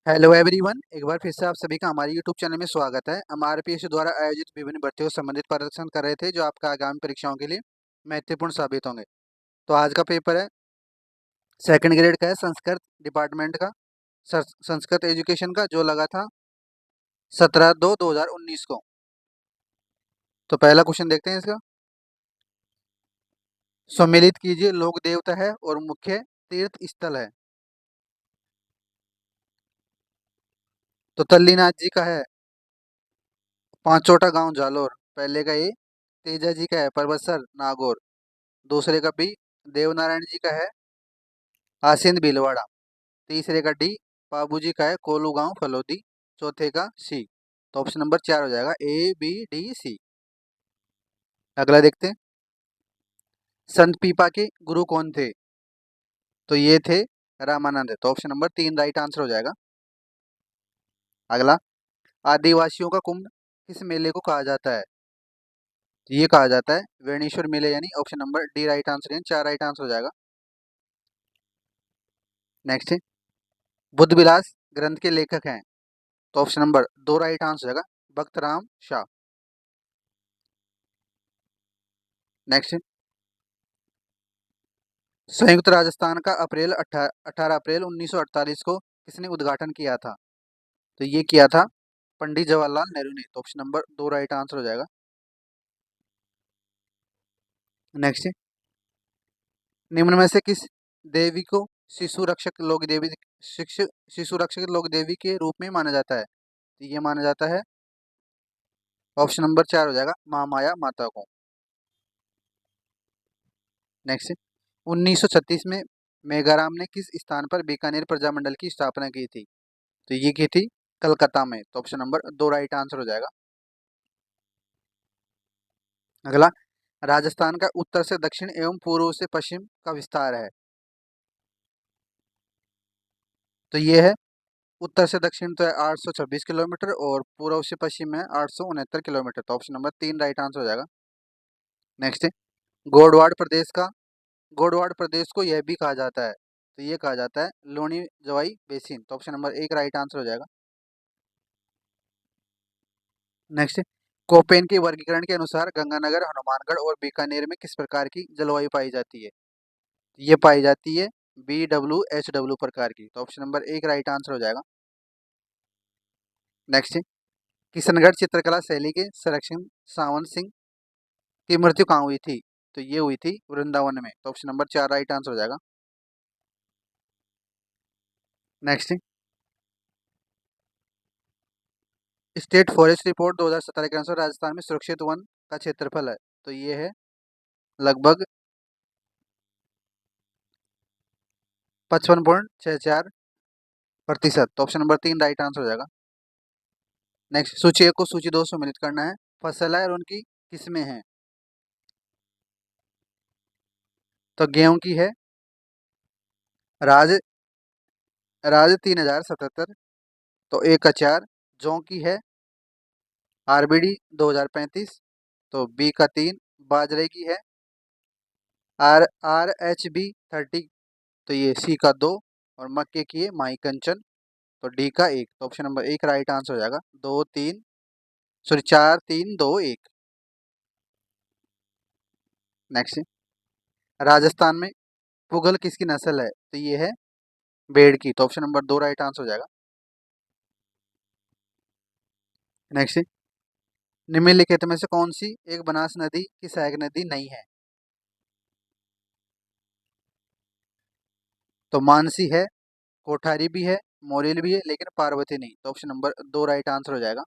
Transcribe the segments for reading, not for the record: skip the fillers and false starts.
Hello everyone, एक बार फिर से आप सभी का हमारे यूट्यूब चैनल में स्वागत है। हम आरपीएससी द्वारा आयोजित विभिन्न भर्तियों से संबंधित प्रदर्शन कर रहे थे जो आपका आगामी परीक्षाओं के लिए महत्वपूर्ण साबित होंगे। तो आज का पेपर है सेकंड ग्रेड का है, संस्कृत डिपार्टमेंट का, संस्कृत एजुकेशन का, जो लगा था 17/2/2019 को। तो पहला क्वेश्चन देखते हैं इसका। सम्मिलित कीजिए लोक देवता है और मुख्य तीर्थ स्थल है। तो तल्लीनाथ जी का है पांचोटा गांव जालोर, पहले का ए। तेजा जी का है परबतसर नागौर, दूसरे का बी। देवनारायण जी का है आसिंद भीलवाड़ा, तीसरे का डी। बाबूजी का है कोलू गांव फलोदी, चौथे का सी। तो ऑप्शन नंबर 4 हो जाएगा A B D C। अगला देखते हैं। संत पीपा के गुरु कौन थे? तो ये थे रामानंद। तो ऑप्शन नंबर 3 राइट आंसर हो जाएगा। अगला, आदिवासियों का कुंभ किस मेले को कहा जाता है? तो ये कहा जाता है वेणेश्वर मेले, यानी option number D right answer है, 4 राइट आंसर हो जाएगा। नेक्स्ट है, बुद्ध विलास ग्रंथ के लेखक हैं? तो ऑप्शन नंबर 2 राइट आंसर हो जाएगा, भक्त राम शाह। नेक्स्ट, संयुक्त राजस्थान का 18 अप्रैल 1948 को किसने उद्घाटन किया था? तो ये किया था पंडित जवाहरलाल नेहरू ने। तो ऑप्शन नंबर 2 राइट आंसर हो जाएगा। नेक्स्ट, निम्न में से किस देवी को शिशु रक्षक लोक देवी शिशु रक्षक लोक देवी के रूप में माना जाता है? तो ये माना जाता है ऑप्शन नंबर 4 हो जाएगा, महामाया माता को। नेक्स्ट, 1936 में मेघाराम ने किस स्थान पर बीकानेर प्रजामंडल की स्थापना की थी? तो ये की थी कलकत्ता में। तो ऑप्शन नंबर 2 राइट आंसर हो जाएगा। अगला, राजस्थान का उत्तर से दक्षिण एवं पूर्व से पश्चिम का विस्तार है? तो ये है उत्तर से दक्षिण तो है 826 किलोमीटर और पूर्व से पश्चिम है 869 किलोमीटर। तो ऑप्शन नंबर 3 राइट आंसर हो जाएगा। नेक्स्ट है, गोडवाड़ प्रदेश का गोडवाड़ प्रदेश को यह भी कहा जाता है? तो ये कहा जाता है लोनी जवाई बेसिन। तो ऑप्शन नंबर 1 राइट आंसर हो जाएगा। नेक्स्ट, कोपेन के वर्गीकरण के अनुसार गंगानगर, हनुमानगढ़ और बीकानेर में किस प्रकार की जलवायु पाई जाती है? ये पाई जाती है BWHW प्रकार की। तो ऑप्शन नंबर 1 राइट आंसर हो जाएगा। नेक्स्ट, किशनगढ़ चित्रकला शैली के संरक्षण सावंत सिंह की मृत्यु कहाँ हुई थी? तो ये हुई थी वृंदावन में। तो ऑप्शन नंबर 4 राइट आंसर हो जाएगा। नेक्स्ट, स्टेट फॉरेस्ट रिपोर्ट 2017 के अनुसार राजस्थान में सुरक्षित वन का क्षेत्रफल है? तो ये है लगभग 55.64%। तो ऑप्शन नंबर 3 राइट आंसर हो जाएगा। नेक्स्ट, सूची 1 को सूची 2 से सम्मिलित करना है। फसल है और उनकी किस्में हैं? तो गेहूं की है राज राज 3077। तो एक का 4। जौ की है RBD 2035। तो बी का 3। बाजरे की है RHB 30। तो ये सी का 2। और मक्के की है माई कंचन। तो डी का 1। तो ऑप्शन नंबर 1 राइट आंसर हो जाएगा। 2 3 सॉरी 4 3 2 1। नेक्स्ट, राजस्थान में पुगल किसकी नस्ल है? तो ये है भेड़ की। तो ऑप्शन नंबर 2 राइट आंसर हो जाएगा। नेक्स्ट, निम्नलिखित में से कौन सी एक बनास नदी की सहायक नदी नहीं है? तो मानसी है, कोठारी भी है, मोरेल भी है, लेकिन पार्वती नहीं। तो ऑप्शन नंबर 2 राइट आंसर हो जाएगा।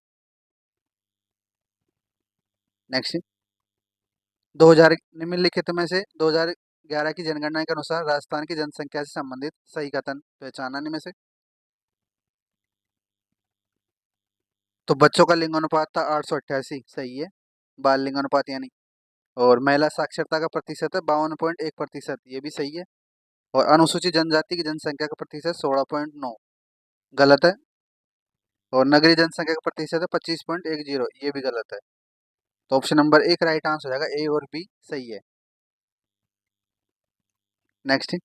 नेक्स्ट, 2000 निम्नलिखित में से 2011 की जनगणना के अनुसार राजस्थान की जनसंख्या से संबंधित सही कथन पहचाना इनमें से। तो बच्चों का लिंगानुपात था 888, सही है, बाल लिंगानुपात यानी। और महिला साक्षरता का प्रतिशत है 52.1%, ये भी सही है। और अनुसूचित जनजाति की जनसंख्या का प्रतिशत 16.9, गलत है। और नगरीय जनसंख्या का प्रतिशत है 25.10, ये भी गलत है। तो ऑप्शन नंबर 1 राइट आंसर हो जाएगा, ए और बी सही है। नेक्स्ट,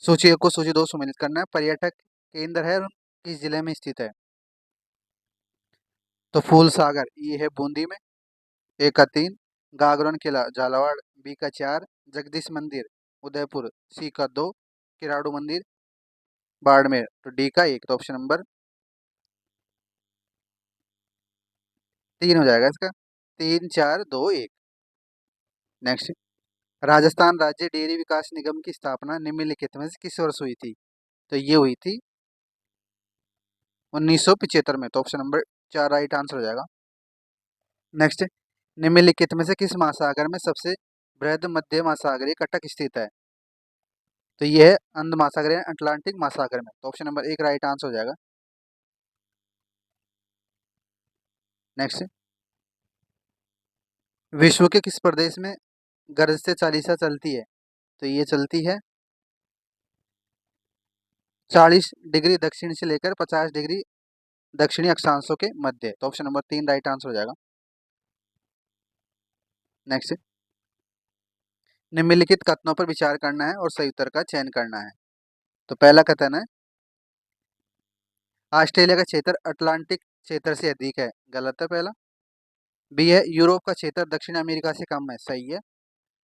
सूची 1 को सूची 2 सम्मिलित करना है। पर्यटक केंद्र है और किस जिले में स्थित है? तो फूल सागर ये है बूंदी में। ए का 3, गागरोन किला झालावाड़, बी का 4, जगदीश मंदिर उदयपुर, सी का 2, किराड़ू मंदिर बाड़मेर, तो डी का 1। तो ऑप्शन नंबर 3 हो जाएगा इसका। 3 4 2 1। नेक्स्ट, राजस्थान राज्य डेयरी विकास निगम की स्थापना निम्नलिखित में से किस वर्ष हुई थी? तो ये हुई थी 1975 में। तो ऑप्शन नंबर 4 राइट आंसर हो जाएगा। नेक्स्ट, निम्नलिखित में से किस महासागर में सबसे बृहद मध्य महासागरीय कटक स्थित है? तो ये है अंध महासागर या अटलांटिक महासागर में। तो ऑप्शन नंबर 1 राइट आंसर हो जाएगा। नेक्स्ट, विश्व के किस प्रदेश में गरजते चालीसा चलती है? तो ये चलती है 40 डिग्री दक्षिण से लेकर 50 डिग्री दक्षिणी अक्षांशों के मध्य। तो ऑप्शन नंबर 3 राइट आंसर हो जाएगा। नेक्स्ट, निम्नलिखित कथनों पर विचार करना है और सही उत्तर का चयन करना है। तो पहला कथन है ऑस्ट्रेलिया का क्षेत्र अटलांटिक क्षेत्र से अधिक है, गलत है पहला। बी है यूरोप का क्षेत्र दक्षिण अमेरिका से कम है, सही है।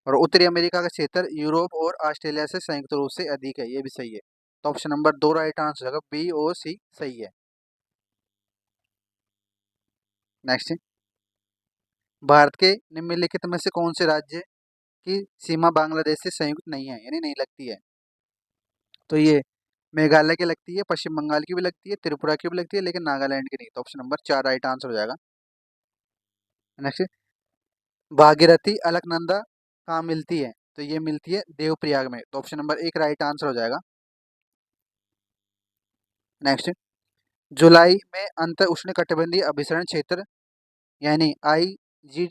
और उत्तरी अमेरिका का क्षेत्र यूरोप और ऑस्ट्रेलिया से संयुक्त रूप से अधिक है, ये भी सही है। तो ऑप्शन नंबर 2 राइट आंसर हो जाएगा, बी और सी सही है। नेक्स्ट, भारत के निम्नलिखित में से कौन से राज्य की सीमा बांग्लादेश से संयुक्त नहीं है, यानी नहीं लगती है? तो ये मेघालय की लगती है, पश्चिम बंगाल की भी लगती है, त्रिपुरा की भी लगती है, लेकिन नागालैंड की नहीं। तो ऑप्शन नंबर 4 राइट आंसर हो जाएगा। नेक्स्ट, भागीरथी अलकनंदा कहाँ मिलती है? तो ये मिलती है देवप्रयाग में। तो ऑप्शन नंबर 1 राइट आंसर हो जाएगा। नेक्स्ट, जुलाई में अंतर उष्णकटिबंधीय अभिसरण क्षेत्र यानी जी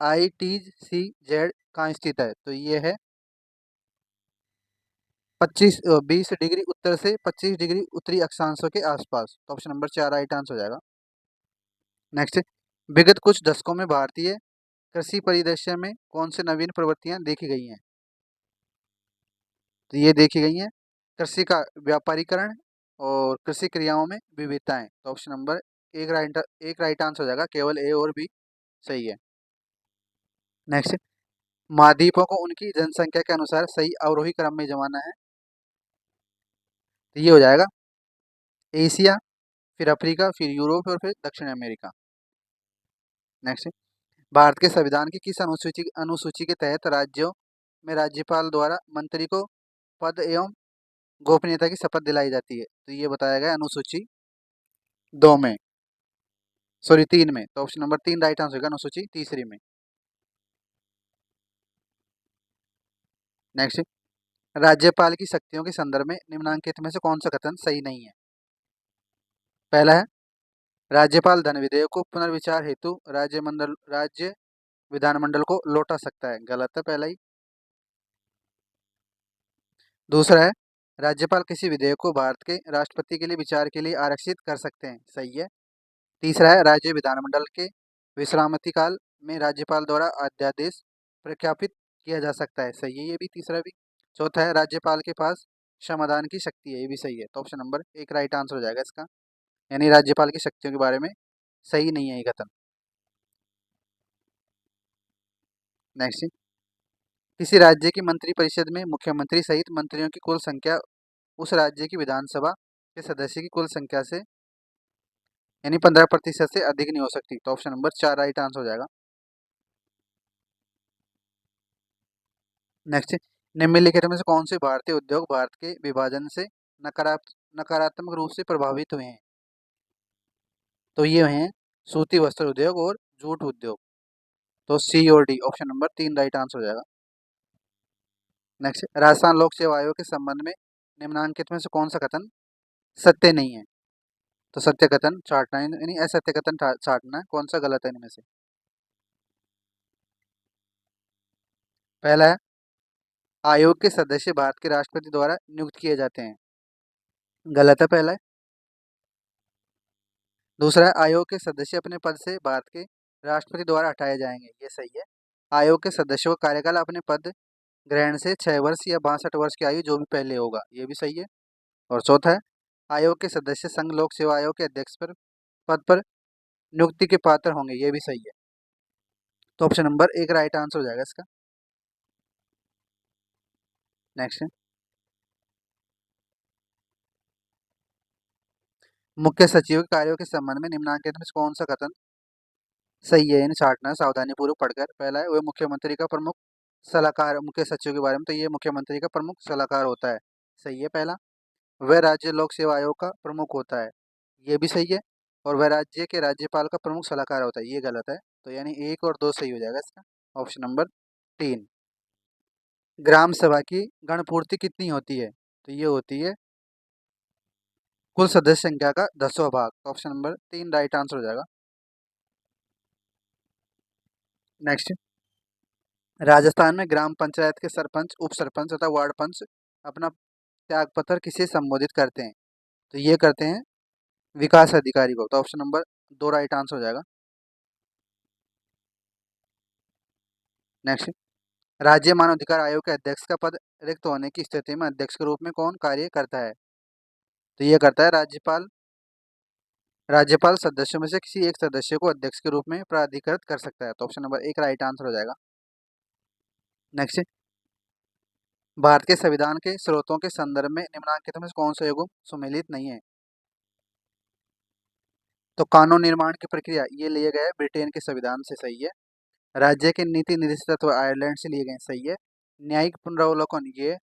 ITCZ कहाँ स्थित है? तो ये है 20 डिग्री उत्तर से 25 डिग्री उत्तरी अक्षांशों के आसपास। तो ऑप्शन नंबर 4 राइट आंसर हो जाएगा। नेक्स्ट, विगत कुछ दशकों में भारतीय कृषि परिदृश्य में कौन से नवीन प्रवृत्तियां देखी गई हैं? तो ये देखी गई हैं कृषि का व्यापारीकरण और कृषि क्रियाओं में विविधताएं। तो ऑप्शन नंबर एक राइट आंसर हो जाएगा, केवल ए और बी सही है। नेक्स्ट, महाद्वीपों को उनकी जनसंख्या के अनुसार सही अवरोही क्रम में जमाना है। तो ये हो जाएगा एशिया, फिर अफ्रीका, फिर यूरोप और फिर दक्षिण अमेरिका। नेक्स्ट, भारत के संविधान की किस अनुसूची के तहत राज्यों में राज्यपाल द्वारा मंत्री को पद एवं गोपनीयता की शपथ दिलाई जाती है? तो ये बताया गया अनुसूची 2 में, सॉरी 3 में। तो ऑप्शन नंबर 3 राइट आंसर होगा, अनुसूची तीसरी में। नेक्स्ट, राज्यपाल की शक्तियों के संदर्भ में निम्नांकित में से कौन सा कथन सही नहीं है? पहला है राज्यपाल धन विधेयक को पुनर्विचार हेतु राज्य विधानमंडल को लौटा सकता है, गलत है पहला ही। दूसरा है राज्यपाल किसी विधेयक को भारत के राष्ट्रपति के लिए विचार के लिए आरक्षित कर सकते हैं, सही है। तीसरा है राज्य विधानमंडल के विश्रामति काल में राज्यपाल द्वारा अध्यादेश प्रख्यापित किया जा सकता है, सही है ये भी, तीसरा भी। चौथा है राज्यपाल के पास क्षमादान की शक्ति है, ये भी सही है। तो ऑप्शन नंबर 1 राइट आंसर हो जाएगा इसका, यानी राज्यपाल की शक्तियों के बारे में सही नहीं है ये कथन। नेक्स्ट, किसी राज्य की मंत्रिपरिषद में मुख्यमंत्री सहित मंत्रियों की कुल संख्या उस राज्य की विधानसभा के सदस्य की कुल संख्या से यानी 15% से अधिक नहीं हो सकती। तो ऑप्शन नंबर 4 राइट आंसर हो जाएगा। नेक्स्ट, निम्नलिखित में से कौन से भारतीय उद्योग भारत के विभाजन से नकारात्मक रूप से प्रभावित हुए हैं? तो ये हैं सूती वस्त्र उद्योग और जूट उद्योग। तो सी और D option number 3 right answer हो जाएगा। नेक्स्ट, राजस्थान लोक सेवा आयोग के संबंध में निम्नांकित में से कौन सा कथन सत्य नहीं है? तो सत्य कथन छांटना है, यानी असत्य कथन छांटना है, कौन सा गलत है इनमें से? पहला है आयोग के सदस्य भारत के राष्ट्रपति द्वारा नियुक्त किए जाते हैं, गलत है पहला है। दूसरा है आयोग के सदस्य अपने पद से भारत के राष्ट्रपति द्वारा हटाए जाएंगे, ये सही है। आयोग के सदस्यों का कार्यकाल अपने पद ग्रहण से 6 वर्ष या 62 वर्ष की आयु जो भी पहले होगा, ये भी सही है। और चौथा है, आयोग के सदस्य संघ लोक सेवा आयोग के अध्यक्ष पर पद पर नियुक्ति के पात्र होंगे, ये भी सही है। तो ऑप्शन नंबर एक राइट आंसर हो जाएगा इसका। नेक्स्ट है, मुख्य सचिव के कार्यों के संबंध में निम्नांकित में से कौन सा कथन सही है, इन छांटना सावधानी पूर्वक पढ़कर। पहला है, वह मुख्यमंत्री का प्रमुख सलाहकार, मुख्य सचिव के बारे में, तो ये मुख्यमंत्री का प्रमुख सलाहकार होता है, सही है पहला। वह राज्य लोक सेवा आयोग का प्रमुख होता है, ये भी सही है। और वह राज्य के राज्यपाल का प्रमुख सलाहकार होता है, ये गलत है। तो यानी एक और दो सही हो जाएगा इसका, ऑप्शन नंबर 3। ग्राम सभा की गणपूर्ति कितनी होती है, तो ये होती है कुल सदस्य संख्या का 10वां भाग, ऑप्शन नंबर 3 राइट आंसर हो जाएगा। नेक्स्ट, राजस्थान में ग्राम पंचायत के सरपंच, उप सरपंच तथा वार्ड पंच अपना त्याग पत्र किसे संबोधित करते हैं, तो ये करते हैं विकास अधिकारी को, तो ऑप्शन नंबर 2 राइट आंसर हो जाएगा। नेक्स्ट, राज्य मानव अधिकार आयोग के अध्यक्ष का पद रिक्त होने की स्थिति में अध्यक्ष के रूप में कौन कार्य करता है, तो ये करता है राज्यपाल। राज्यपाल सदस्यों में से किसी एक सदस्य को अध्यक्ष के रूप में प्राधिकृत कर सकता है, तो ऑप्शन नंबर 1 राइट आंसर हो जाएगा। नेक्स्ट, भारत के संविधान के स्रोतों के संदर्भ में निम्नलिखित में से कौन सा युग्म सुमेलित नहीं है, तो कानून निर्माण की प्रक्रिया ये लिए गए ब्रिटेन के संविधान से, सही है। राज्य के नीति निर्देश तत्व आयरलैंड से लिए गए, सही है। न्यायिक पुनरावलोकन ये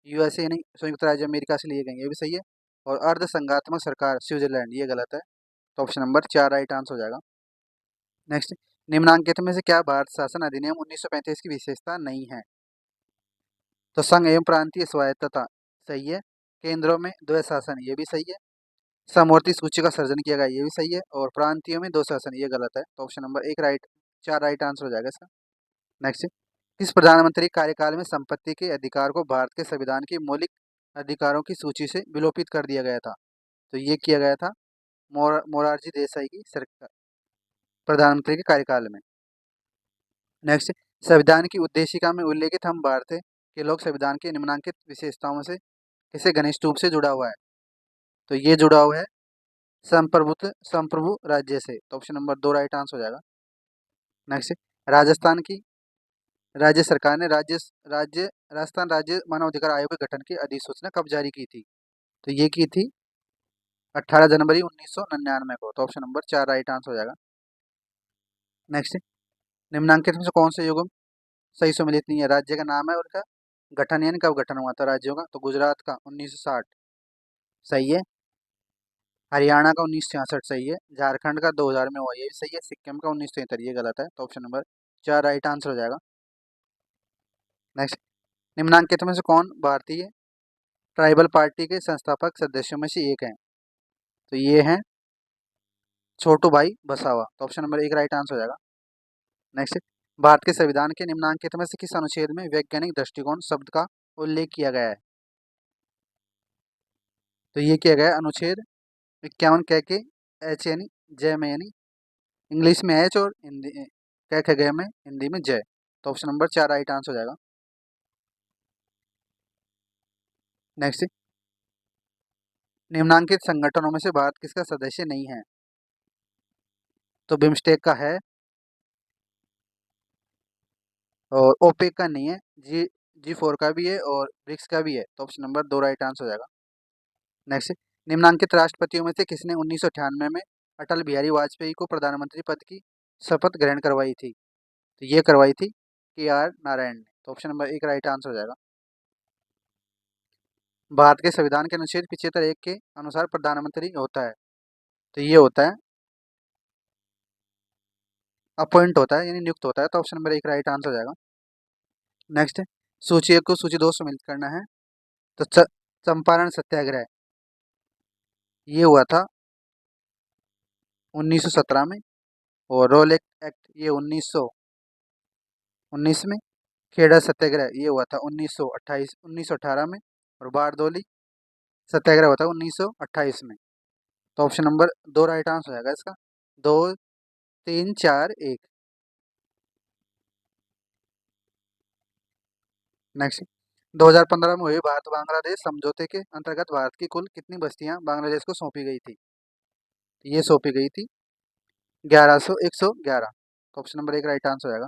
यूएसए यानी संयुक्त राज्य अमेरिका से लिए गए, ये भी सही है। और अर्ध संघात्मक सरकार स्विट्जरलैंड, ये गलत है। तो ऑप्शन नंबर 4 राइट आंसर हो जाएगा। नेक्स्ट, निम्नांकित में से क्या भारत शासन अधिनियम 1935 की विशेषता नहीं है, तो संघ एवं प्रांतीय स्वायत्तता, सही है। केंद्रों में द्वैध शासन, ये भी सही है। समवर्ती सूची का सर्जन किया गया, ये भी सही है। और प्रांतीयों में दो शासन, ये गलत है। तो option number 1 right, 4 right answer हो जाएगा इसका। नेक्स्ट, किस प्रधानमंत्री कार्यकाल में संपत्ति के अधिकार को भारत के संविधान की मौलिक अधिकारों की सूची से विलोपित कर दिया गया था, तो ये किया गया था मोरारजी देसाई की सरकार प्रधानमंत्री के कार्यकाल में। नेक्स्ट, संविधान की उद्देशिका में उल्लेखित हम भारत के लोक संविधान की निम्नलिखित विशेषताओं से किसे घनिष्ठ रूप से जुड़ा हुआ है, तो ये जुड़ा हुआ है संप्रभु राज्य से, तो ऑप्शन नंबर 2 राइट आंसर हो जाएगा। नेक्स्ट, राजस्थान की राज्य सरकार ने राजस्थान राज्य मानव अधिकार आयोग के गठन की अधिसूचना कब जारी की थी, तो ये की थी 18 जनवरी 1999 को, तो ऑप्शन नंबर 4 राइट आंसर हो जाएगा। नेक्स्ट, निम्नांकित में से कौन से युग्म सही सम्मिलित नहीं है, राज्य का नाम है और का गठन यानी कब गठन हुआ था राज्यों का, तो गुजरात का 1960, सही है। हरियाणा का 1966, सही है। झारखंड का 2000 में हुआ, ये भी सही है। सिक्किम का 1973, ये गलत है। तो ऑप्शन नंबर 4 राइट आंसर हो जाएगा। नेक्स्ट, निम्नांकित में से कौन भारतीय ट्राइबल पार्टी के संस्थापक सदस्यों में से एक हैं, तो ये हैं छोटू भाई बसावा, तो ऑप्शन नंबर 1 राइट आंसर हो जाएगा। नेक्स्ट, भारत के संविधान के निम्नांकित में से किस अनुच्छेद में वैज्ञानिक दृष्टिकोण शब्द का उल्लेख किया गया है, तो ये किया गया है अनुच्छेद 51 कह के एच यानी जय में, यानी इंग्लिश में एच और हिंदी कह के गए में हिंदी में जय, तो ऑप्शन नंबर 4 राइट आंसर हो जाएगा। नेक्स्ट, निम्नांकित संगठनों में से भारत किसका सदस्य नहीं है, तो बिम्स्टेक का है और ओपेक का नहीं है, G4 का भी है और ब्रिक्स का भी है, तो ऑप्शन नंबर 2 राइट आंसर हो जाएगा। नेक्स्ट, निम्नांकित राष्ट्रपतियों में से किसने 1998 में अटल बिहारी वाजपेयी को प्रधानमंत्री पद की शपथ ग्रहण करवाई थी, तो ये करवाई थी KR नारायण ने, तो ऑप्शन नंबर 1 राइट आंसर हो जाएगा। भारत के संविधान के अनुच्छेद 75(1) के अनुसार प्रधानमंत्री होता है, तो ये होता है अपॉइंट होता है यानी नियुक्त होता है, तो ऑप्शन नंबर 1 राइट आंसर हो जाएगा। नेक्स्ट, सूची 1 को सूची 2 से मिलित करना है, तो चंपारण सत्याग्रह ये हुआ था 1917 में, और रोल एक्ट ये 1919 में, खेड़ा सत्याग्रह ये हुआ था 1918 में, और बारदोली सत्याग्रह हुआ था 1928 में, तो ऑप्शन नंबर 2 राइट आंसर हो जाएगा इसका। 2 3 4 1। नेक्स्ट, 2015 में हुए भारत बांग्लादेश समझौते के अंतर्गत भारत की कुल कितनी बस्तियां बांग्लादेश को सौंपी गई थी? ये सौंपी गई थी 111। तो ऑप्शन नंबर एक राइट आंसर हो जाएगा।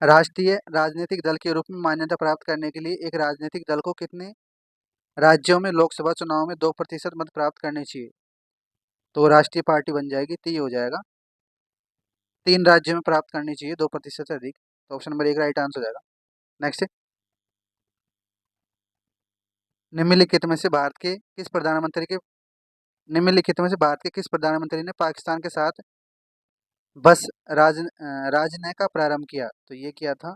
राष्ट्रीय राजनीतिक दल के रूप में मान्यता प्राप्त करने के लिए एक राजनीतिक दल को कितने राज्यों में लोकसभा चुनाव में 2% मत प्राप्त करने चाहिए? तो राष्ट्रीय पार्टी बन जाएगी, तो ये हो जाएगा 3 राज्यों में प्राप्त करनी चाहिए 2% से अधिक। तो ऑप्शन नंबर एक राइट आंसर हो जाएगा। नेक्स्ट, निम्नलिखित में से भारत के किस प्रधानमंत्री के निम्नलिखित में से भारत के किस प्रधानमंत्री ने पाकिस्तान के साथ बस राजनय का प्रारंभ किया? तो ये किया था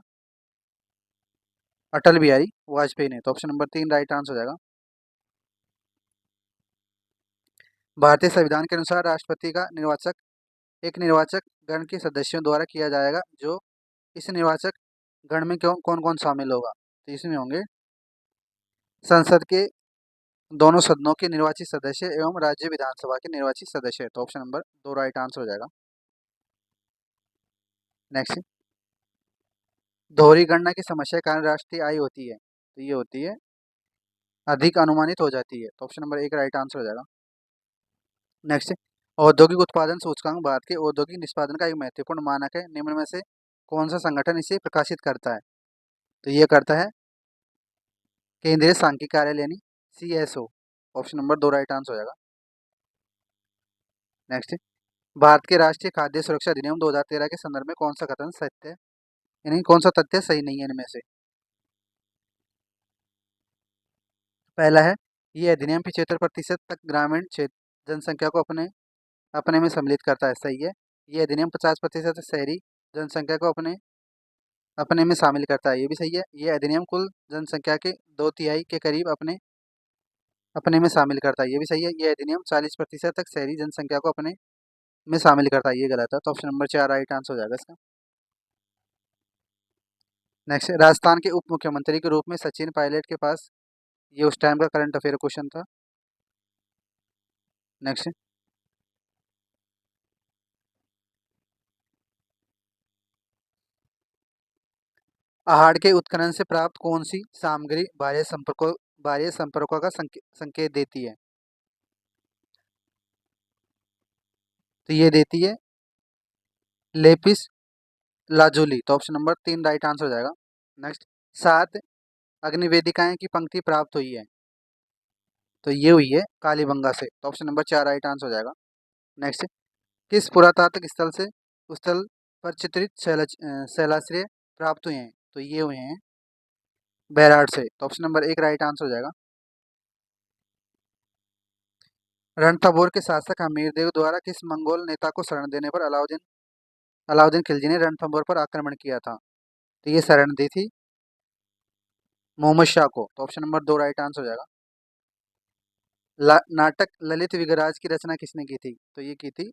अटल बिहारी वाजपेयी ने। तो ऑप्शन नंबर 3 राइट आंसर हो जाएगा। भारतीय संविधान के अनुसार राष्ट्रपति का निर्वाचक एक निर्वाचक गण के सदस्यों द्वारा किया जाएगा, जो इस निर्वाचक गण में कौन कौन शामिल होगा? तो इसमें होंगे संसद के दोनों सदनों के निर्वाचित सदस्य एवं राज्य विधानसभा के निर्वाचित सदस्य। तो ऑप्शन नंबर 2 राइट आंसर हो जाएगा। नेक्स्ट, दोहरी गणना की समस्या के कारण राष्ट्रीय आय होती है? तो ये होती है अधिक अनुमानित हो जाती है। तो ऑप्शन नंबर एक राइट आंसर हो जाएगा। नेक्स्ट, औद्योगिक उत्पादन सूचकांक भारत के औद्योगिक निष्पादन का एक महत्वपूर्ण मानक है, निम्न में से कौन सा संगठन इसे प्रकाशित करता है? तो ये करता है केंद्रीय सांख्यिकी कार्यालय यानी CSO। Option number 2 right answer हो जाएगा। नेक्स्ट, भारत के राष्ट्रीय खाद्य सुरक्षा अधिनियम 2013 के संदर्भ में कौन सा कथन सत्य है, यानी कौन सा तथ्य सही नहीं है इनमें से? पहला है, ये अधिनियम 75% तक ग्रामीण क्षेत्र जनसंख्या को अपने अपने में सम्मिलित करता है, सही है। ये अधिनियम 50% शहरी जनसंख्या को अपने अपने में शामिल करता है, ये भी सही है। ये अधिनियम कुल जनसंख्या के 2/3 के करीब अपने अपने में शामिल करता है, ये भी सही है। ये अधिनियम 40% तक शहरी जनसंख्या को अपने में शामिल करता है, ये गलत है। तो ऑप्शन नंबर 4 राइट आंसर हो जाएगा इसका। नेक्स्ट, राजस्थान के उप मुख्यमंत्री के रूप में सचिन पायलट के पास, ये उस टाइम का करंट अफेयर क्वेश्चन था। नेक्स्ट, आहड़ के उत्खनन से प्राप्त कौन सी सामग्री बाह्य संपर्कों का संकेत देती है? तो ये देती है लेपिस लाजुली। तो ऑप्शन नंबर 3 राइट आंसर हो जाएगा। नेक्स्ट, 7 अग्निवेदिकाएं की पंक्ति प्राप्त हुई है? तो ये हुई है कालीबंगा से। तो ऑप्शन नंबर 4 राइट आंसर हो जाएगा। नेक्स्ट, किस पुरातात्विक स्थल पर चित्रित शैलाश्रय प्राप्त हुए हैं? तो ये हुए हैं बैराड से। तो ऑप्शन नंबर 1 राइट आंसर हो जाएगा। रणथंभौर के शासक हमीरदेव द्वारा किस मंगोल नेता को शरण देने पर अलाउद्दीन अलाउद्दीन खिलजी ने रणथंभौर पर आक्रमण किया था? तो ये शरण दी थी मोहम्मद शाह को। तो ऑप्शन नंबर 2 राइट आंसर हो जाएगा। नाटक ललित विगराज की रचना किसने की थी? तो ये की थी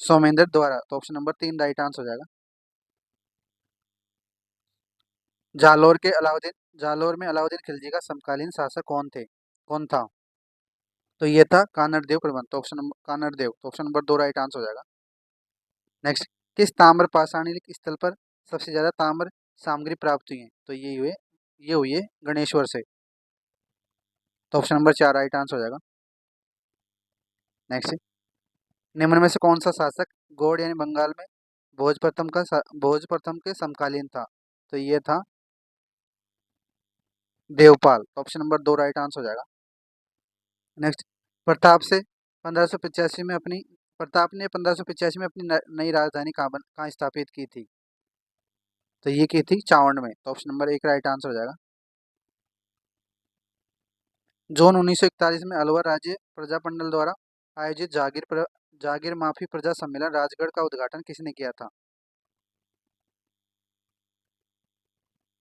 सोमेंद्र द्वारा। तो ऑप्शन नंबर 3 राइट आंसर हो जाएगा। जालोर में अलाउद्दीन खिलजी का समकालीन शासक कौन था? तो ये था कानरदेव प्रबंध। तो ऑप्शन नंबर कानरदेव। तो ऑप्शन नंबर 2 राइट आंसर हो जाएगा। नेक्स्ट, किस ताम्र पाषाणिक स्थल पर सबसे ज्यादा ताम्र सामग्री प्राप्त हुई है? तो ये हुई है गणेश्वर से। तो ऑप्शन नंबर 4 राइट आंसर हो जाएगा। नेक्स्ट, निम्न में से कौन सा शासक गौड़ यानी बंगाल में भोज प्रथम के समकालीन था? तो ये था देवपाल। तो ऑप्शन नंबर 2 राइट आंसर हो जाएगा। नेक्स्ट, प्रताप से 1585 में अपनी प्रताप ने 1585 में अपनी नई राजधानी कहाँ स्थापित की थी? तो ये की थी चावंड में। तो ऑप्शन नंबर 1 राइट आंसर हो जाएगा। जून 1941 में अलवर राज्य प्रजामंडल द्वारा आयोजित जागीर माफी प्रजा सम्मेलन राजगढ़ का उद्घाटन किसने किया था?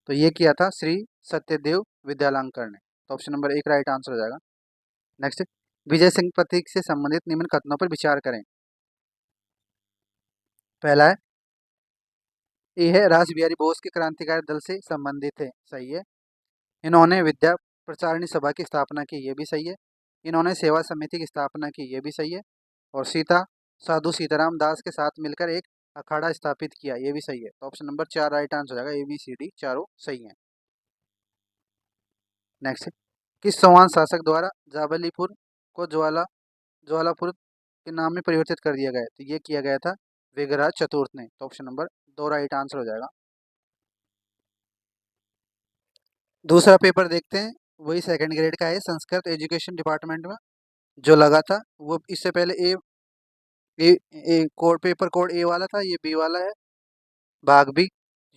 तो ये किया था श्री सत्यदेव विद्यालंकर ने। तो ऑप्शन नंबर 1 राइट आंसर हो जाएगा। नेक्स्ट, विजय सिंह प्रतीक से संबंधित निम्न कथनों पर विचार करें। पहला है, यह रास बिहारी बोस के क्रांतिकारी दल से संबंधित है, सही है। इन्होंने विद्या प्रचारिणी सभा की स्थापना की, ये भी सही है। इन्होंने सेवा समिति की स्थापना की, ये भी सही है। और साधु सीताराम दास के साथ मिलकर एक अखाड़ा स्थापित किया, ये भी सही है। तो ऑप्शन नंबर 4 राइट आंसर हो जाएगा, ABCD चारों सही है। नेक्स्ट, किस सोवान शासक द्वारा जाबलीपुर को ज्वालापुर के नाम में परिवर्तित कर दिया गया है? तो ये किया गया था विग्रह चतुर्थ ने। तो ऑप्शन नंबर 2 राइट आंसर हो जाएगा। दूसरा पेपर देखते हैं, वही सेकंड ग्रेड का है, संस्कृत एजुकेशन डिपार्टमेंट में जो लगा था। वो इससे पहले कोड पेपर कोड ए वाला था, ये बी वाला है, भाग बी,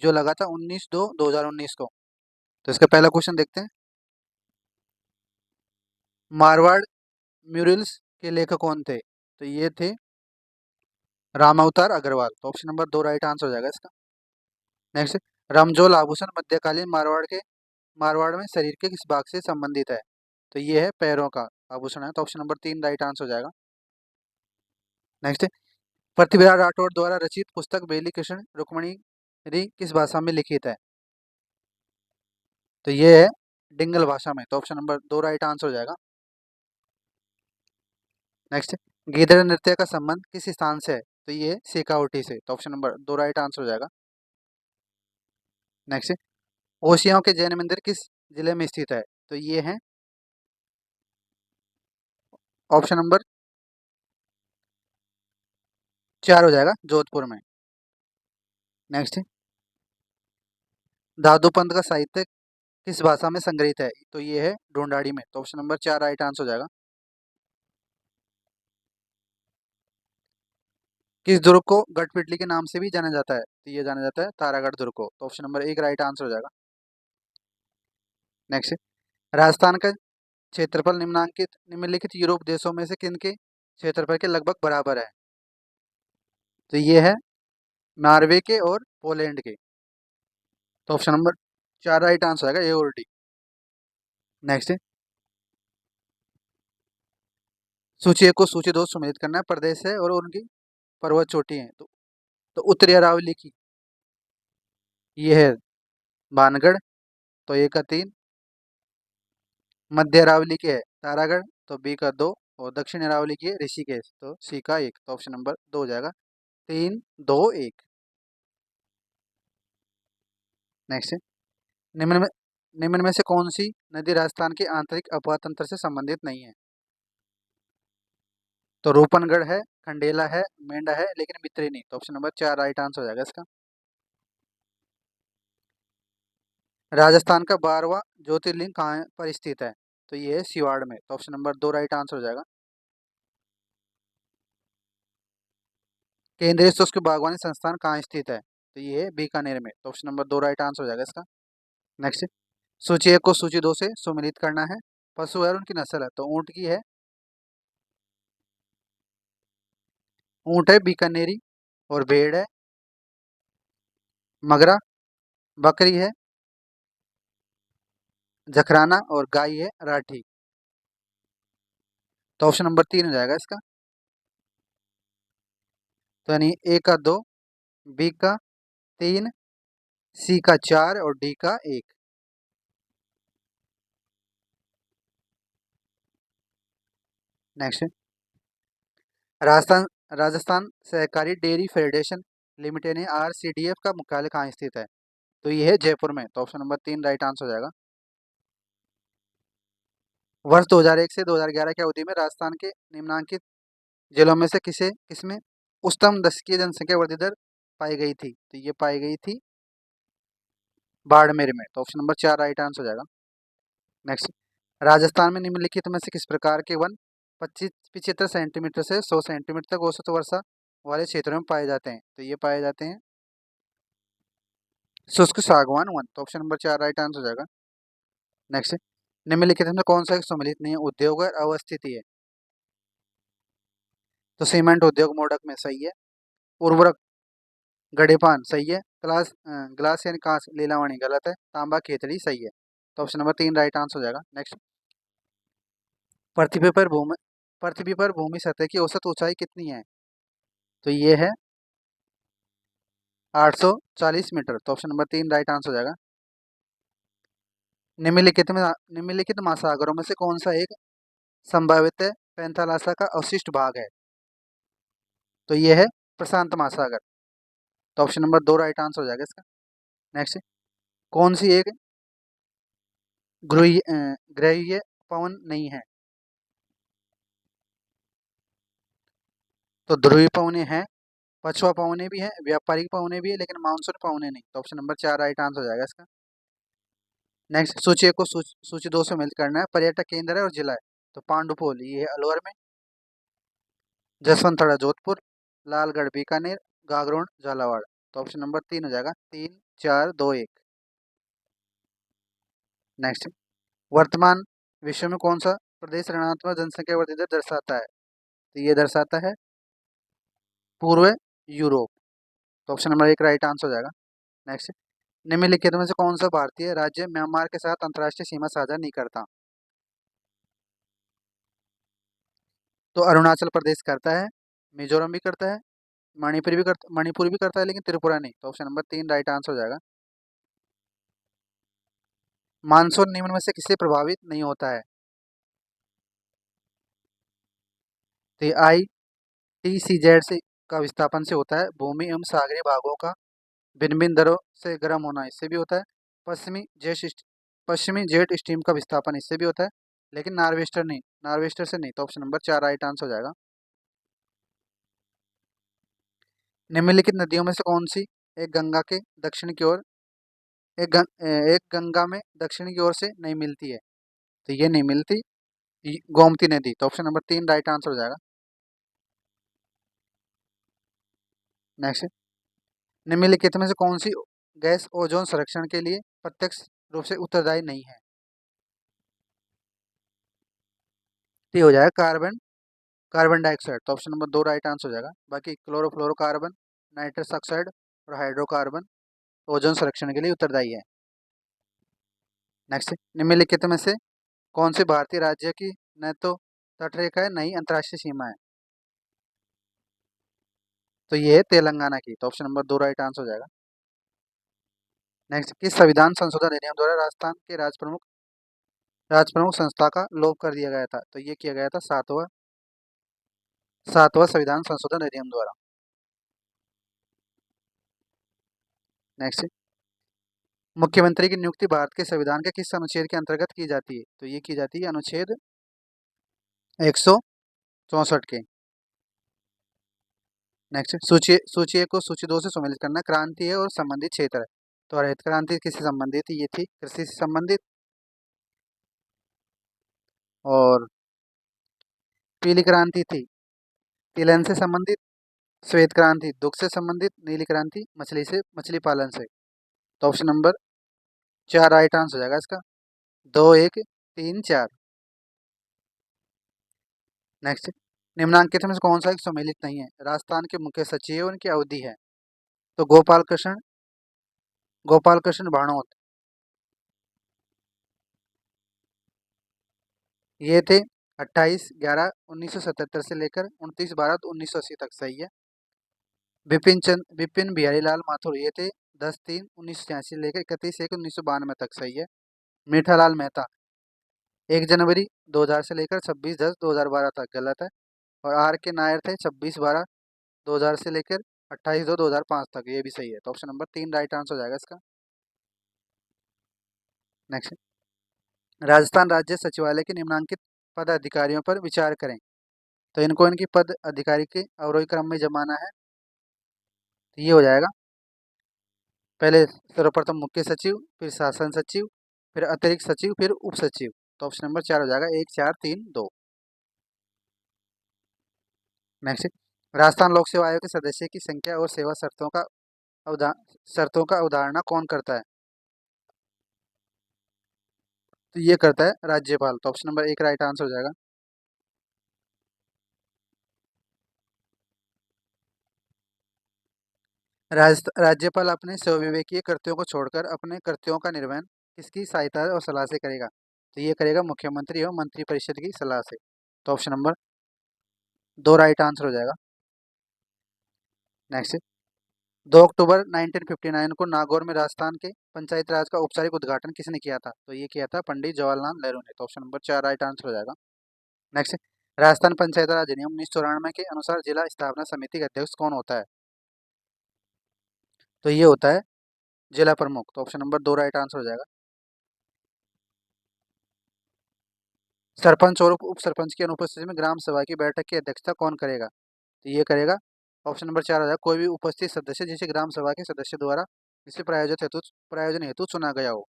जो लगा था 19/2/2019 को। तो इसका पहला क्वेश्चन देखते हैं, मारवाड़ म्यूरल्स के लेखक कौन थे? तो ये थे राम अवतार अग्रवाल। तो ऑप्शन नंबर 2 राइट आंसर हो जाएगा इसका। नेक्स्ट, रमजोल आभूषण मध्यकालीन मारवाड़ में शरीर के किस भाग से संबंधित है? तो ये है पैरों का आभूषण है। तो ऑप्शन नंबर 3 राइट आंसर हो जाएगा। नेक्स्ट, पृथ्वीराज राठौड़ द्वारा रचित पुस्तक बेली कृष्ण रुक्मणी किस भाषा में लिखित है? तो ये है डिंगल भाषा में। तो ऑप्शन नंबर 2 राइट आंसर हो जाएगा। नेक्स्ट, गीदड़ नृत्य का संबंध किस स्थान से है? तो ये शेखावटी से। तो ऑप्शन नंबर 2 राइट आंसर हो जाएगा। नेक्स्ट, ओसियां के जैन मंदिर किस जिले में स्थित है? तो ये है ऑप्शन नंबर 4 हो जाएगा, जोधपुर में। नेक्स्ट, दादू पंत का साहित्य किस भाषा में संग्रहित है? तो ये है ढूंढाड़ी में। तो ऑप्शन नंबर 4 राइट आंसर हो जाएगा। किस दुर्ग को गढ़पिटली के नाम से भी जाना जाता है? तो ये जाना जाता है तारागढ़ दुर्ग को। तो ऑप्शन नंबर 1 राइट आंसर हो जाएगा। नेक्स्ट, राजस्थान का क्षेत्रफल निम्नलिखित यूरोप देशों में से किन के क्षेत्रफल के लगभग बराबर है? तो ये है नॉर्वे के और पोलैंड के। तो ऑप्शन नंबर 4 राइट आंसर आएगा, ए और डी। नेक्स्ट, सूची 1 को सूची 2 सम्मिलित करना है। प्रदेश है और उनकी पर्वत चोटी है। तो उत्तरी अरावली की ये है बानगढ़। तो ए का 3, मध्य अरावली की है तारागढ़। तो बी का 2, और दक्षिण अरावली की है ऋषिकेश। तो सी का 1। तो ऑप्शन नंबर 2 हो जाएगा, 3, 2, 1। नेक्स्ट, निम्न में निम्न में से कौन सी नदी राजस्थान के आंतरिक अपवाह तंत्र से संबंधित नहीं है? तो रूपनगढ़ है, खंडेला है, मेंढा है, लेकिन बितरी नहीं। तो ऑप्शन नंबर 4 राइट आंसर हो जाएगा इसका। राजस्थान का 12वां ज्योतिर्लिंग कहाँ पर स्थित है? तो ये है सिवाड़ में। तो ऑप्शन नंबर 2 राइट आंसर हो जाएगा। केंद्रीय शुष्क बागवानी संस्थान कहाँ स्थित है? तो ये है बीकानेर में। तो ऑप्शन नंबर 2 राइट आंसर हो जाएगा इसका। नेक्स्ट, सूची 1 को सूची 2 से सुमेलित करना है। पशु है और उनकी नस्ल है। तो ऊंट की है, ऊंट है बीकानेरी, और भेड़ है मगरा, बकरी है जखराना, और गाय है राठी। तो ऑप्शन नंबर 3 हो जाएगा इसका। तो यानी ए का 2, बी का 3, सी का 4 और डी का 1। नेक्स्ट, राजस्थान राजस्थान सहकारी डेयरी फेडरेशन लिमिटेड ने RCDF का मुख्यालय कहाँ स्थित है? तो ये है जयपुर में। तो ऑप्शन नंबर 3 राइट आंसर हो जाएगा। वर्ष 2001 से 2011 की अवधि में राजस्थान के निम्नांकित जिलों में से किसमें उच्चतम दशकीय जनसंख्या वृद्धि दर पाई गई थी? तो ये पाई गई थी बाड़मेर में। तो ऑप्शन नंबर 4 राइट आंसर हो जाएगा। नेक्स्ट, राजस्थान में निम्नलिखित में से किस प्रकार के वन 75 सेंटीमीटर से 100 सेंटीमीटर तक औसत वर्षा वाले क्षेत्रों में पाए जाते हैं? तो ये पाए जाते हैं शुष्क सागवान वन। तो ऑप्शन नंबर 4 राइट आंसर हो जाएगा। नेक्स्ट, निम्नलिखित में कौन सा एक सम्मिलित नहीं है उद्योग और अवस्थिति है? तो सीमेंट उद्योग मोडक में सही है। उर्वरक गड़ेपान सही है। ग्लास यानी कांच लीलावाणी गलत है। तांबा खेतड़ी सही है। तो ऑप्शन नंबर 3 राइट आंसर हो जाएगा। नेक्स्ट, पृथ्वी पर भूमि पृथ्वी पर भूमि सतह की औसत ऊंचाई कितनी है? तो ये है 840 मीटर। तो ऑप्शन नंबर 3 राइट आंसर हो जाएगा। निम्नलिखित महासागरों में से कौन सा एक संभावित पैंथालासा का अवशिष्ट भाग है? तो ये है प्रशांत महासागर। तो ऑप्शन नंबर 2 राइट आंसर हो जाएगा इसका। नेक्स्ट, कौन सी एक ग्रहीय पवन नहीं है? तो ध्रुवीय पवने हैं, पछुआ पवने भी हैं, व्यापारिक पवने भी है, लेकिन मानसून पवने नहीं। तो ऑप्शन नंबर 4 राइट आंसर हो जाएगा इसका। नेक्स्ट, सूची एक को सूची 2 से मिल करना है। पर्यटक केंद्र है और जिला है। तो पांडुपोल ये है अलवर में, जसवंतरा जोधपुर, लालगढ़ बीकानेर, गागरोन झालावाड़। तो ऑप्शन नंबर 3 हो जाएगा। 3 4 2 1। नेक्स्ट, वर्तमान विश्व में कौन सा प्रदेश ऋणात्मक जनसंख्या वृद्धि दर दर्शाता है? तो ये दर्शाता है पूर्व यूरोप। तो ऑप्शन नंबर 1 राइट आंसर हो जाएगा। नेक्स्ट, निम्नलिखित में से कौन सा भारतीय राज्य म्यांमार के साथ अंतर्राष्ट्रीय सीमा साझा नहीं करता? तो अरुणाचल प्रदेश करता है, मिजोरम भी करता है, मणिपुर भी करता है, लेकिन त्रिपुरा नहीं। तो ऑप्शन नंबर 3 राइट आंसर हो जाएगा। मानसून निम्न में से किससे प्रभावित नहीं होता है? तो ITCZ से का विस्थापन से होता है। भूमि एवं सागरीय भागों का भिन्न भिन्न दरों से गर्म होना इससे भी होता है। पश्चिमी पश्चिमी जेट स्ट्रीम का विस्थापन इससे भी होता है, लेकिन नार्वेस्टर से नहीं। तो ऑप्शन नंबर 4 राइट आंसर हो जाएगा। निम्नलिखित नदियों में से कौन सी एक गंगा के दक्षिण की ओर एक गंगा में दक्षिण की ओर से नहीं मिलती है? तो ये नहीं मिलती, गोमती नदी। तो ऑप्शन नंबर 3 राइट आंसर हो जाएगा। नेक्स्ट, निम्नलिखित में से कौन सी गैस ओजोन संरक्षण के लिए प्रत्यक्ष रूप से उत्तरदायी नहीं है? तो ये हो जाएगा कार्बन डाइऑक्साइड। तो ऑप्शन नंबर 2 राइट आंसर हो जाएगा। बाकी क्लोरोफ्लोरोकार्बन, नाइट्रस ऑक्साइड और हाइड्रोकार्बन ओजोन संरक्षण के लिए उत्तरदायी है। नेक्स्ट, निम्नलिखित में से कौन से भारतीय राज्य की न तो तटरेखा है, न ही अंतर्राष्ट्रीय सीमा है? तो ये है तेलंगाना की। तो ऑप्शन नंबर 2 राइट आंसर हो जाएगा। नेक्स्ट, किस संविधान संशोधन अधिनियम द्वारा राजस्थान के राज प्रमुख संस्था का लोप कर दिया गया था? तो ये किया गया था सातवां संविधान संशोधन अधिनियम द्वारा। नेक्स्ट, मुख्यमंत्री की नियुक्ति भारत के संविधान के किस अनुच्छेद के अंतर्गत की जाती है? तो ये की जाती है अनुच्छेद 164 के। नेक्स्ट, सूची एक को सूची 2 से सम्मिलित करना। क्रांति है और संबंधित क्षेत्र है। तो हरित क्रांति किससे संबंधित थी? ये थी कृषि से संबंधित। और पीली क्रांति थी तिलहन से संबंधित। श्वेत क्रांति दुग्ध से संबंधित। नीली क्रांति मछली पालन से। तो ऑप्शन नंबर 4 राइट आंसर हो जाएगा इसका। 2 1 3 4। नेक्स्ट, निम्नांकित में से कौन सा एक सम्मिलित नहीं है? राजस्थान के मुख्य सचिव उनकी अवधि है। तो गोपाल कृष्ण भाणोत ये थे 28/11/1977 से लेकर 29/12/1980 तक। सही है। विपिन बिहारी लाल माथुर ये थे 10/3/1986 से लेकर 31/1/1992 तक। सही है। मीठालाल मेहता 1 जनवरी 2000 से लेकर 26/10/2012 तक। गलत है। और R. के. नायर थे 26/12/2000 से लेकर 28/2/2005 तक। ये भी सही है। तो ऑप्शन नंबर 3 राइट आंसर हो जाएगा इसका। नेक्स्ट, राजस्थान राज्य सचिवालय के निम्नांकित पद अधिकारियों पर विचार करें। तो इनको इनकी पद अधिकारी के अवरोही क्रम में जमाना है। तो ये हो जाएगा पहले सर्वप्रथम मुख्य सचिव, फिर शासन सचिव, फिर अतिरिक्त सचिव, फिर उप सचिव। तो ऑप्शन नंबर 4 हो जाएगा। 1 4 3 2। नेक्स्ट, राजस्थान लोक सेवा आयोग के सदस्य की संख्या और सेवा शर्तों का अवधारणा कौन करता है? तो ये करता है राज्यपाल। तो ऑप्शन नंबर 1 राइट आंसर हो जाएगा। राज्यपाल अपने स्वविवेकीय कृत्यों को छोड़कर अपने कृत्यों का निर्वहन किसकी सहायता और सलाह से करेगा? तो ये करेगा मुख्यमंत्री एवं मंत्रिपरिषद की सलाह से। तो ऑप्शन नंबर 2 राइट आंसर हो जाएगा। नेक्स्ट, 2 अक्टूबर 1959 को नागौर में राजस्थान के पंचायत राज का औपचारिक उद्घाटन किसने किया था? तो ये किया था पंडित जवाहरलाल नेहरू ने। तो ऑप्शन नंबर 4 राइट आंसर हो जाएगा। नेक्स्ट, राजस्थान पंचायत राज अधिनियम 1994 के अनुसार जिला स्थापना समिति का अध्यक्ष कौन होता है? तो ये होता है जिला प्रमुख। तो ऑप्शन नंबर 2 राइट आंसर हो जाएगा। सरपंच और उप सरपंच की अनुपस्थिति में ग्राम सभा की बैठक की अध्यक्षता कौन करेगा? तो ये करेगा ऑप्शन नंबर 4 हो जाएगा, कोई भी उपस्थित सदस्य जिसे ग्राम सभा के सदस्य द्वारा इसे प्रायोजन हेतु चुना गया हो।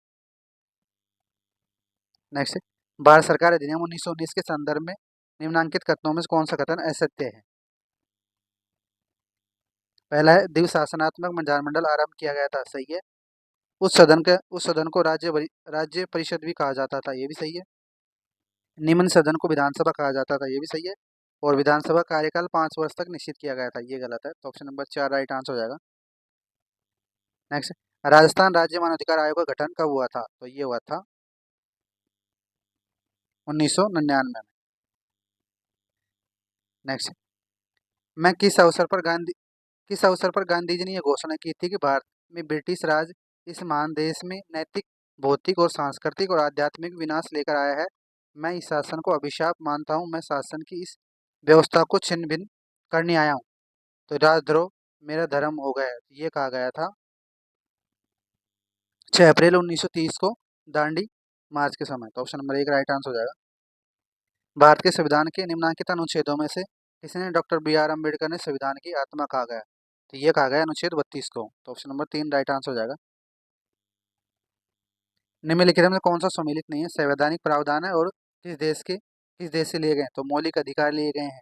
नेक्स्ट, भारत सरकार अधिनियम 1919 के संदर्भ में निम्नांकित कथनों में से कौन सा कथन असत्य है? पहला है द्विशासनात्मक विधानमंडल आरंभ किया गया था, सही है। उस सदन को राज्य परिषद भी कहा जाता था, ये भी सही है। निम्न सदन को विधानसभा कहा जाता था, ये भी सही है। और विधानसभा कार्यकाल 5 वर्ष तक निश्चित किया गया था, ये गलत है। तो ऑप्शन नंबर 4 राइट आंसर हो जाएगा। नेक्स्ट, राजस्थान राज्य मानवाधिकार आयोग का गठन कब हुआ था? तो ये हुआ था 1999 में। नेक्स्ट, मैं किस अवसर पर गांधी जी ने यह घोषणा की थी कि भारत में ब्रिटिश राज इस महान देश में नैतिक, भौतिक और सांस्कृतिक और आध्यात्मिक विनाश लेकर आया है। मैं इस शासन को अभिशाप मानता हूँ। मैं शासन की इस व्यवस्था को छिन्न भिन्न करने आया हूँ। तो राजद्रोह मेरा धर्म हो गया है, ये कहा गया था 6 अप्रैल 1930 को दांडी मार्च के समय। तो ऑप्शन नंबर 1 राइट आंसर हो जाएगा। भारत के संविधान के निम्नलिखित अनुच्छेदों में से किसने डॉक्टर बी आर अम्बेडकर ने संविधान की आत्मा कहा गया? तो ये कहा गया अनुच्छेद 32 को। तो ऑप्शन नंबर 3 राइट आंसर हो जाएगा। निम्नलिखित में कौन सा सम्मिलित नहीं है? संवैधानिक प्रावधान है और किस देश से लिए गए हैं? तो मौलिक अधिकार लिए गए हैं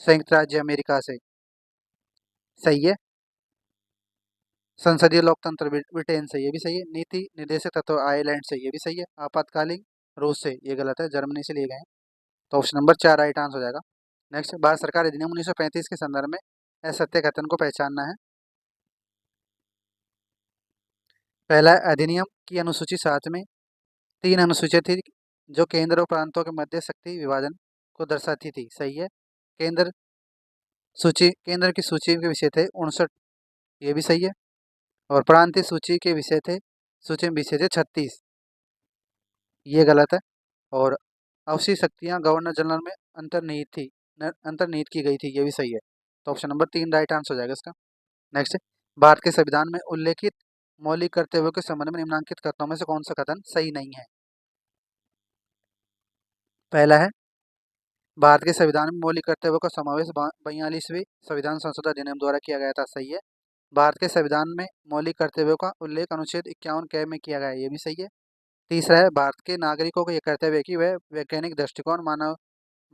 संयुक्त राज्य अमेरिका से, सही है। संसदीय लोकतंत्र ब्रिटेन से, ये भी सही है। नीति निर्देशक तत्व आयरलैंड से, ये भी सही है। आपातकालीन रूस से, ये गलत है, जर्मनी से लिए गए हैं। तो ऑप्शन नंबर 4 राइट आंसर हो जाएगा। नेक्स्ट, भारत सरकार अधिनियम 1935 के संदर्भ में असत्य कथन को पहचानना है। पहला, अधिनियम की अनुसूची 7 में 3 अनुसूचियां थी जो केंद्र और प्रांतों के मध्य शक्ति विभाजन को दर्शाती थी, सही है। केंद्र की सूची के विषय थे 59, ये भी सही है। और प्रांतीय सूची में विषय थे 36, ये गलत है। और अवशेष शक्तियां गवर्नर जनरल में अंतर्निहित की गई थी, ये भी सही है। तो ऑप्शन नंबर 3 राइट आंसर हो जाएगा इसका। नेक्स्ट, भारत के संविधान में उल्लेखित मौलिक कर्तव्यों के संबंध में निम्नलिखित कथनों में से कौन सा कथन सही नहीं है? पहला है, भारत के संविधान में मौलिक कर्तव्यों का समावेश 42वें संविधान संशोधन अधिनियम द्वारा किया गया था, सही है। भारत के संविधान में मौलिक कर्तव्यों का उल्लेख अनुच्छेद 51 क में किया गया है, ये भी सही है। तीसरा है, भारत के नागरिकों का यह कर्तव्य है कि वह वैज्ञानिक दृष्टिकोण,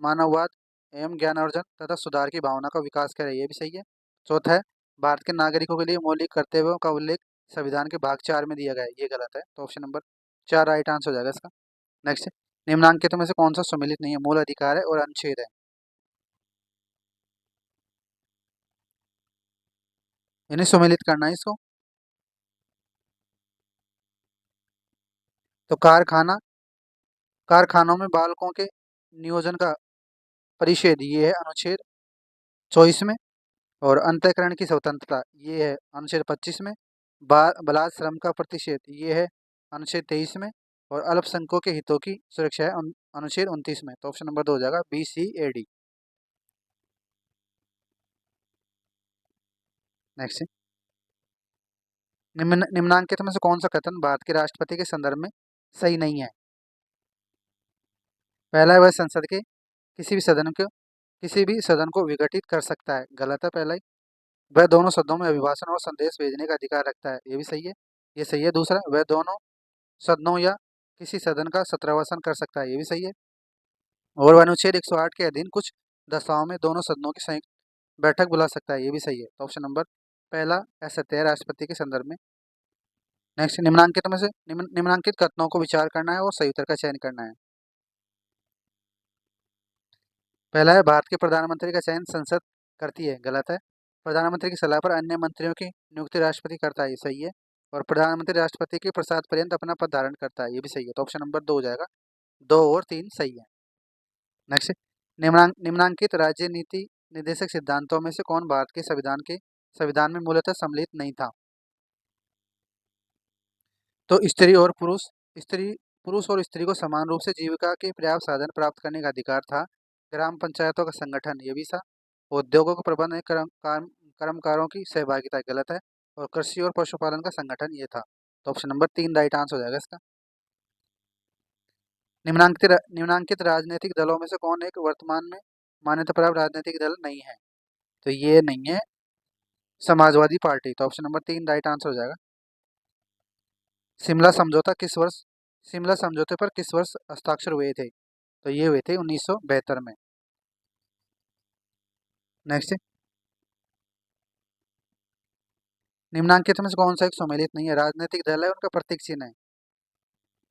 मानववाद एवं ज्ञानार्जन तथा सुधार की भावना का विकास करे, ये भी सही है। चौथा है, भारत के नागरिकों के लिए मौलिक कर्तव्यों का उल्लेख संविधान के भाग 4 में दिया गया है, ये गलत है। तो ऑप्शन नंबर 4 राइट आंसर हो जाएगा इसका। नेक्स्ट, निम्नांकित में से कौन सा सम्मिलित नहीं है? मूल अधिकार है और अनुच्छेद है। यानी सम्मिलित करना है इसको। तो कारखानों में बालकों के नियोजन का परिच्छेद, ये है अनुच्छेद 24 में। और अंतःकरण की स्वतंत्रता, ये है अनुच्छेद 25 में। बाल श्रम का प्रतिषेध, ये है अनुच्छेद 23 में। और अल्पसंख्यकों के हितों की सुरक्षा है अनुच्छेद 29 में। तो ऑप्शन नंबर 2 हो जाएगा BCAD। नेक्स्ट, निम्नांकित में से कौन सा कथन भारत के राष्ट्रपति के संदर्भ में सही नहीं है? पहला है, वह संसद के किसी भी सदन को विघटित कर सकता है, गलत है पहला ही। वह दोनों सदनों में अभिभाषण और संदेश भेजने का अधिकार रखता है, ये भी सही है, ये सही है। दूसरा, वह दोनों सदनों या किसी सदन का सत्रावसान कर सकता है, ये भी सही है। और वह अनुच्छेद 108 के अधीन कुछ दशाओं में दोनों सदनों की संयुक्त बैठक बुला सकता है, ये भी सही है। तो ऑप्शन नंबर पहला असत्य है राष्ट्रपति के संदर्भ में। नेक्स्ट, निम्नांकित कथनों को विचार करना है और सही उत्तर का चयन करना है। पहला है, भारत के प्रधानमंत्री का चयन संसद करती है, गलत है। प्रधानमंत्री की सलाह पर अन्य मंत्रियों की नियुक्ति राष्ट्रपति करता है, ये सही है। और प्रधानमंत्री राष्ट्रपति के प्रसाद पर्यंत अपना पद धारण करता है, ये भी सही है। तो ऑप्शन नंबर 2 हो जाएगा। 2 और 3 सही है। नेक्स्ट, निम्नांकित राज्य नीति निर्देशक सिद्धांतों में से कौन भारत के संविधान में मूलतः सम्मिलित नहीं था? तो स्त्री पुरुष और स्त्री को समान रूप से जीविका के पर्याप्त साधन प्राप्त करने का अधिकार था। ग्राम पंचायतों का संगठन, ये भी था। उद्योगों को प्रबंधन कर्मकारों की सहभागिता, गलत है। और कृषि और पशुपालन का संगठन ये था। तो ऑप्शन नंबर 3 राइट आंसर हो जाएगा इसका। निम्नांकित राजनीतिक दलों में से कौन एक वर्तमान में मान्यता प्राप्त राजनीतिक दल नहीं है? तो ये नहीं है समाजवादी पार्टी। तो ऑप्शन नंबर 3 राइट आंसर हो जाएगा। शिमला समझौता किस वर्ष शिमला समझौते पर किस वर्ष हस्ताक्षर हुए थे? तो ये हुए थे 1972 में। नेक्स्ट, निम्नांकित में से कौन सा एक सम्मिलित नहीं है? राजनीतिक दल है, उनका प्रतीक चिन्ह है,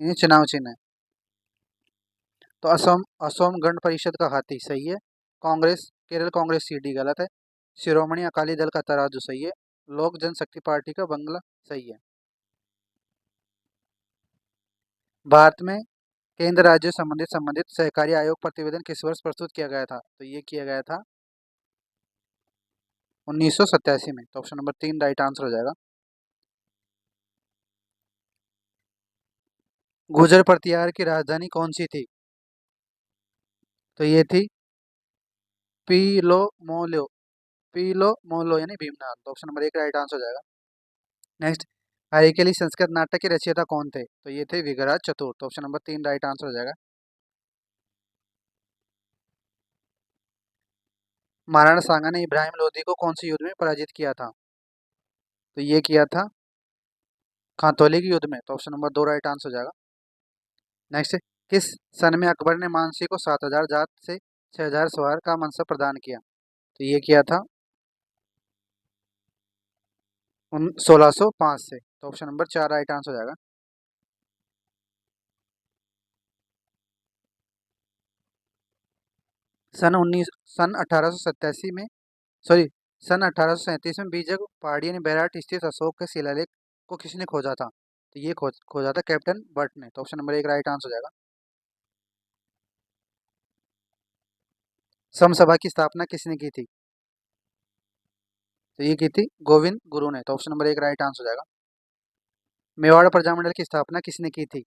ये चुनाव चिन्ह है। तो असम असम गण परिषद का हाथी सही है। कांग्रेस केरल कांग्रेस सीडी गलत है। शिरोमणि अकाली दल का तराजू सही है। लोक जनशक्ति पार्टी का बंगला सही है। भारत में केंद्र राज्य संबंधित सहकारी आयोग प्रतिवेदन किस वर्ष प्रस्तुत किया गया था? तो ये किया गया था 1987 में। तो ऑप्शन नंबर 3 राइट आंसर हो जाएगा। गुर्जर प्रतिहार की राजधानी कौन सी थी? तो ये थी पीलो मोलो पीलो मोलो यानी भीमनाथ। तो ऑप्शन नंबर 1 राइट आंसर हो जाएगा। नेक्स्ट, हरिकेली संस्कृत नाटक के रचयिता कौन थे? तो ये थे विघराज चतुर। तो ऑप्शन नंबर 3 राइट आंसर हो जाएगा। महाराणा सांगा ने इब्राहिम लोधी को कौन से युद्ध में पराजित किया था? तो ये किया था खातौली के युद्ध में। तो ऑप्शन नंबर 2 राइट आंसर हो जाएगा। नेक्स्ट, किस सन में अकबर ने मानसी को 7,000 जात से 6,000 सवार का मनसब प्रदान किया? तो ये किया था 1605 से। तो ऑप्शन नंबर 4 राइट आंसर हो जाएगा। सन 1887 में, सॉरी, सन 1837 में बीजक पहाड़ी यानी बैराट स्थित अशोक के शिलालेख को किसने खोजा था? तो ये खोजा था कैप्टन बर्ट ने। तो ऑप्शन नंबर 1 राइट आंसर हो जाएगा। समसभा की स्थापना किसने की थी? तो ये की थी गोविंद गुरु ने। तो ऑप्शन नंबर 1 राइट आंसर हो जाएगा। मेवाड़ प्रजामंडल की स्थापना किसने की थी?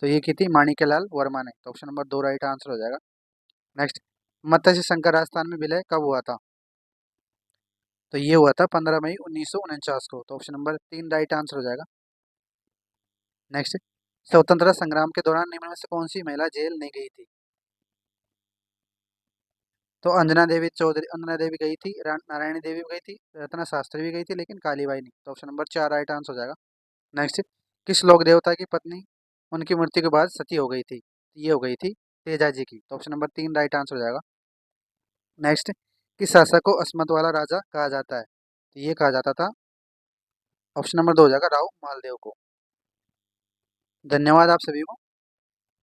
तो ये की थी माणिक्यलाल वर्मा ने। तो ऑप्शन नंबर 2 राइट आंसर हो जाएगा। नेक्स्ट, मत्स्य संघ राजस्थान में विलय कब हुआ था? तो ये हुआ था 15 मई 1949 को। तो ऑप्शन नंबर 3 राइट आंसर हो जाएगा। नेक्स्ट, स्वतंत्रता संग्राम के दौरान निम्न में से कौन सी महिला जेल नहीं गई थी? तो अंजना देवी गई थी, नारायणी देवी भी गई थी, रत्ना शास्त्री भी गई थी, लेकिन कालीबाई नहीं। तो ऑप्शन नंबर 4 राइट आंसर हो जाएगा। नेक्स्ट, किस लोक देवता की पत्नी उनकी मृत्यु के बाद सती हो गई थी? ये हो गई थी तेजा जी की। तो ऑप्शन नंबर 3 राइट आंसर हो जाएगा। नेक्स्ट, किस शासक को अस्मत वाला राजा कहा जाता है? तो ये कहा जाता था, ऑप्शन नंबर 2 हो जाएगा, राव मालदेव को। धन्यवाद आप सभी को।